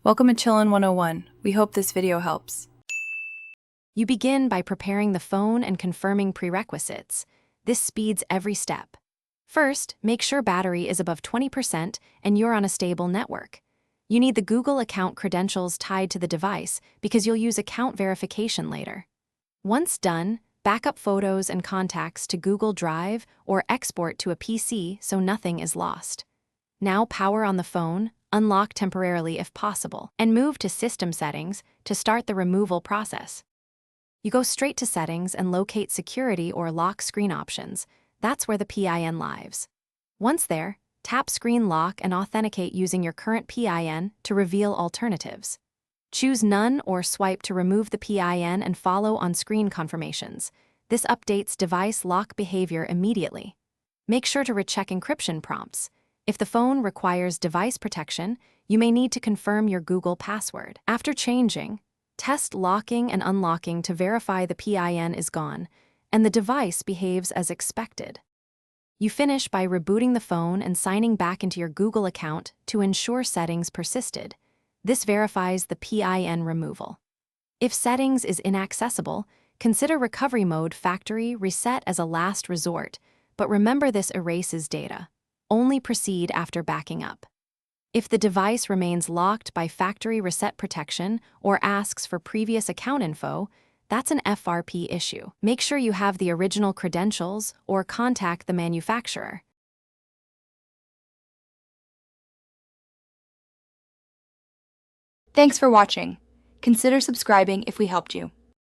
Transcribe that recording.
Welcome to Chillin' 101. We hope this video helps. You begin by preparing the phone and confirming prerequisites. This speeds every step. First, make sure battery is above 20% and you're on a stable network. You need the Google account credentials tied to the device because you'll use account verification later. Once done, backup photos and contacts to Google Drive or export to a PC so nothing is lost. Now power on the phone, unlock temporarily if possible, and move to System Settings to start the removal process. You go straight to Settings and locate Security or Lock Screen options. That's where the PIN lives. Once there, tap Screen Lock and authenticate using your current PIN to reveal alternatives. Choose None or swipe to remove the PIN and follow on-screen confirmations. This updates device lock behavior immediately. Make sure to recheck encryption prompts. If the phone requires device protection, you may need to confirm your Google password. After changing, test locking and unlocking to verify the PIN is gone and the device behaves as expected. You finish by rebooting the phone and signing back into your Google account to ensure settings persisted. This verifies the PIN removal. If settings is inaccessible, consider recovery mode factory reset as a last resort, but remember this erases data. Only proceed after backing up. If the device remains locked by factory reset protection or asks for previous account info, that's an FRP issue. Make sure you have the original credentials or contact the manufacturer. Thanks for watching. Consider subscribing if we helped you.